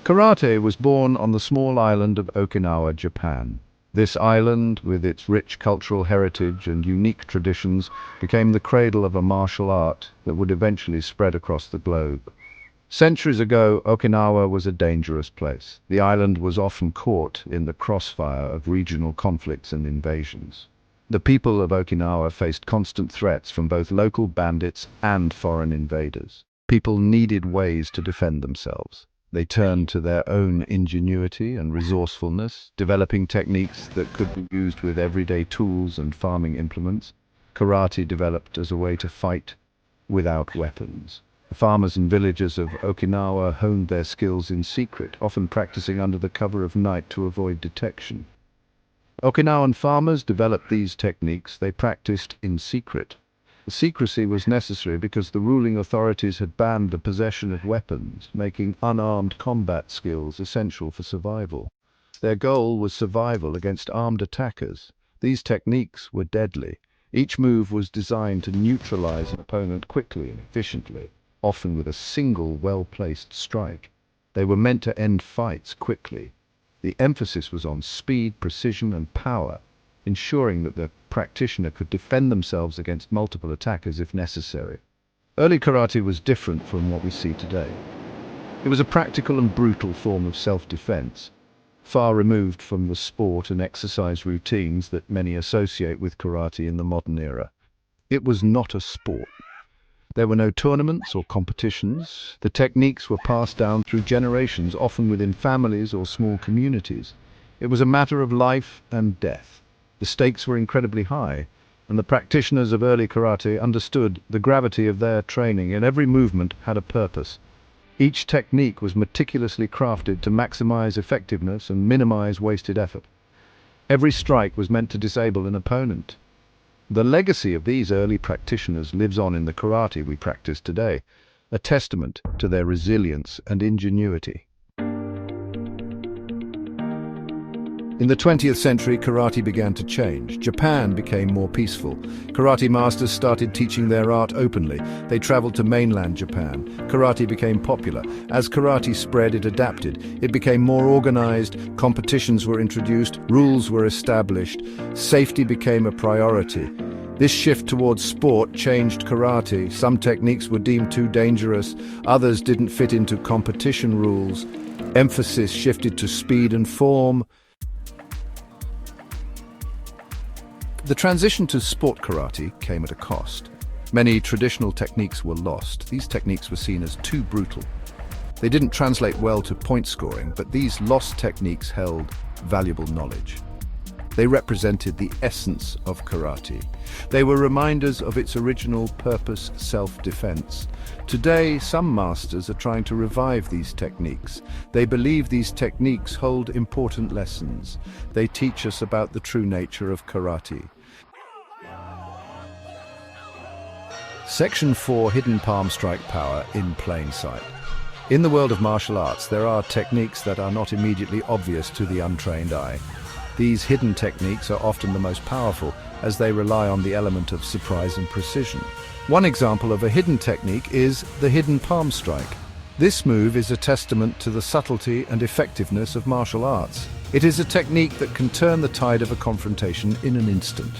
Karate was born on the small island of Okinawa, Japan. This island, with its rich cultural heritage and unique traditions, became the cradle of a martial art that would eventually spread across the globe. Centuries ago, Okinawa was a dangerous place. The island was often caught in the crossfire of regional conflicts and invasions. The people of Okinawa faced constant threats from both local bandits and foreign invaders. People needed ways to defend themselves. They turned to their own ingenuity and resourcefulness, developing techniques that could be used with everyday tools and farming implements. Karate developed as a way to fight without weapons. The farmers and villagers of Okinawa honed their skills in secret, often practicing under the cover of night to avoid detection. Okinawan farmers developed these techniques they practiced in secret. The secrecy was necessary because the ruling authorities had banned the possession of weapons, making unarmed combat skills essential for survival. Their goal was survival against armed attackers. These techniques were deadly. Each move was designed to neutralize an opponent quickly and efficiently, often with a single well-placed strike. They were meant to end fights quickly. The emphasis was on speed, precision, and power, ensuring that the practitioner could defend themselves against multiple attackers if necessary. Early karate was different from what we see today. It was a practical and brutal form of self-defense, far removed from the sport and exercise routines that many associate with karate in the modern era. It was not a sport. There were no tournaments or competitions. The techniques were passed down through generations, often within families or small communities. It was a matter of life and death. The stakes were incredibly high, and the practitioners of early karate understood the gravity of their training, and every movement had a purpose. Each technique was meticulously crafted to maximize effectiveness and minimize wasted effort. Every strike was meant to disable an opponent. The legacy of these early practitioners lives on in the karate we practice today, a testament to their resilience and ingenuity. In the 20th century, karate began to change. Japan became more peaceful. Karate masters started teaching their art openly. They traveled to mainland Japan. Karate became popular. As karate spread, it adapted. It became more organized, competitions were introduced, rules were established, safety became a priority. This shift towards sport changed karate. Some techniques were deemed too dangerous, others didn't fit into competition rules. Emphasis shifted to speed and form. The transition to sport karate came at a cost. Many traditional techniques were lost. These techniques were seen as too brutal. They didn't translate well to point scoring, but these lost techniques held valuable knowledge. They represented the essence of karate. They were reminders of its original purpose, self-defense. Today, some masters are trying to revive these techniques. They believe these techniques hold important lessons. They teach us about the true nature of karate. Section 4: Hidden Palm Strike Power in Plain Sight. In the world of martial arts, there are techniques that are not immediately obvious to the untrained eye. These hidden techniques are often the most powerful, as they rely on the element of surprise and precision. One example of a hidden technique is the hidden palm strike. This move is a testament to the subtlety and effectiveness of martial arts. It is a technique that can turn the tide of a confrontation in an instant.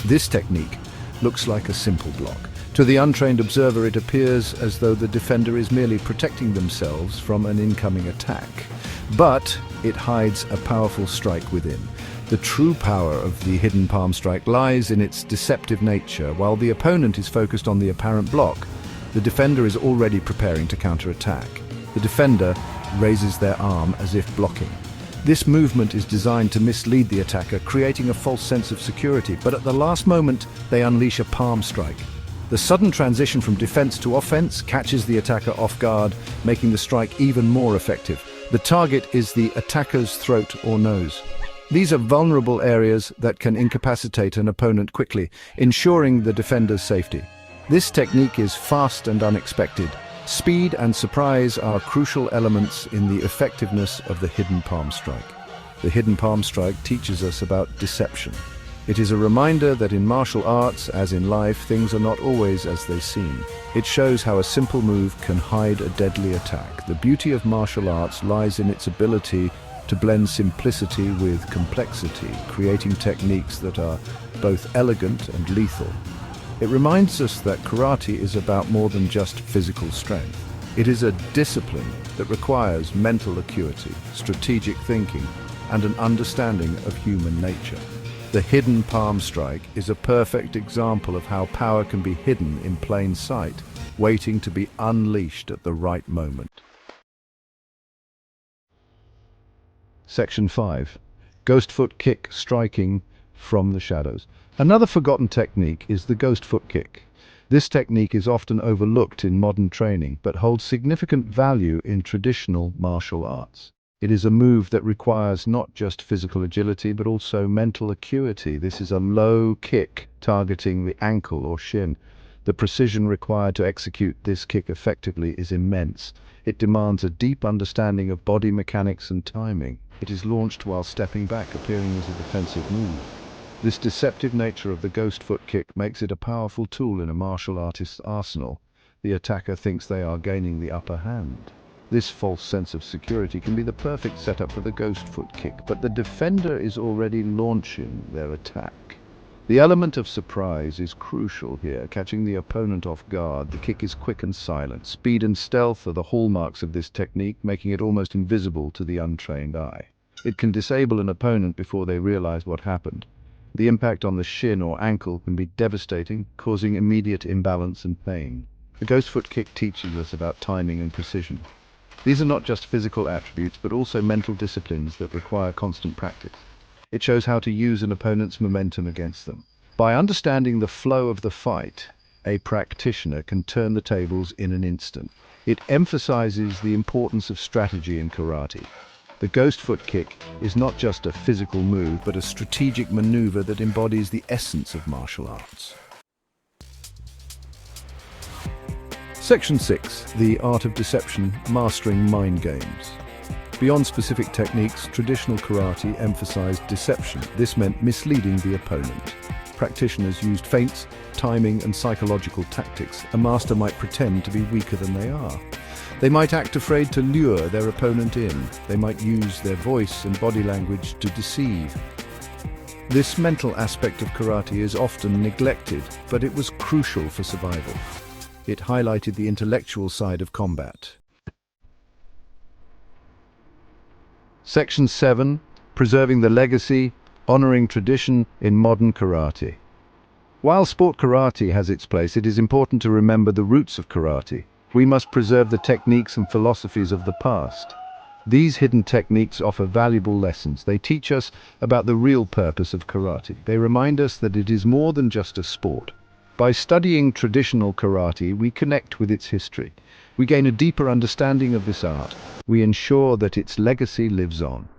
This technique looks like a simple block. To the untrained observer, it appears as though the defender is merely protecting themselves from an incoming attack. But it hides a powerful strike within. The true power of the hidden palm strike lies in its deceptive nature. While the opponent is focused on the apparent block, the defender is already preparing to counterattack. The defender raises their arm as if blocking. This movement is designed to mislead the attacker, creating a false sense of security, but at the last moment, they unleash a palm strike. The sudden transition from defense to offense catches the attacker off guard, making the strike even more effective. The target is the attacker's throat or nose. These are vulnerable areas that can incapacitate an opponent quickly, ensuring the defender's safety. This technique is fast and unexpected. Speed and surprise are crucial elements in the effectiveness of the hidden palm strike. The hidden palm strike teaches us about deception. It is a reminder that in martial arts, as in life, things are not always as they seem. It shows how a simple move can hide a deadly attack. The beauty of martial arts lies in its ability to blend simplicity with complexity, creating techniques that are both elegant and lethal. It reminds us that karate is about more than just physical strength. It is a discipline that requires mental acuity, strategic thinking, and an understanding of human nature. The hidden palm strike is a perfect example of how power can be hidden in plain sight, waiting to be unleashed at the right moment. Section 5. Ghost foot kick, striking from the shadows. Another forgotten technique is the ghost foot kick. This technique is often overlooked in modern training, but holds significant value in traditional martial arts. It is a move that requires not just physical agility, but also mental acuity. This is a low kick targeting the ankle or shin. The precision required to execute this kick effectively is immense. It demands a deep understanding of body mechanics and timing. It is launched while stepping back, appearing as a defensive move. This deceptive nature of the ghost foot kick makes it a powerful tool in a martial artist's arsenal. The attacker thinks they are gaining the upper hand. This false sense of security can be the perfect setup for the ghost foot kick, but the defender is already launching their attack. The element of surprise is crucial here, catching the opponent off guard. The kick is quick and silent. Speed and stealth are the hallmarks of this technique, making it almost invisible to the untrained eye. It can disable an opponent before they realize what happened. The impact on the shin or ankle can be devastating, causing immediate imbalance and pain. The ghost foot kick teaches us about timing and precision. These are not just physical attributes, but also mental disciplines that require constant practice. It shows how to use an opponent's momentum against them. By understanding the flow of the fight, a practitioner can turn the tables in an instant. It emphasizes the importance of strategy in karate. The ghost foot kick is not just a physical move, but a strategic maneuver that embodies the essence of martial arts. Section 6. The Art of Deception, Mastering Mind Games. Beyond specific techniques, traditional karate emphasized deception. This meant misleading the opponent. Practitioners used feints, timing, and psychological tactics. A master might pretend to be weaker than they are. They might act afraid to lure their opponent in. They might use their voice and body language to deceive. This mental aspect of karate is often neglected, but it was crucial for survival. It highlighted the intellectual side of combat. Section 7. Preserving the legacy, honoring tradition in modern karate. While sport karate has its place, it is important to remember the roots of karate. We must preserve the techniques and philosophies of the past. These hidden techniques offer valuable lessons. They teach us about the real purpose of karate. They remind us that it is more than just a sport. By studying traditional karate, we connect with its history. We gain a deeper understanding of this art. We ensure that its legacy lives on.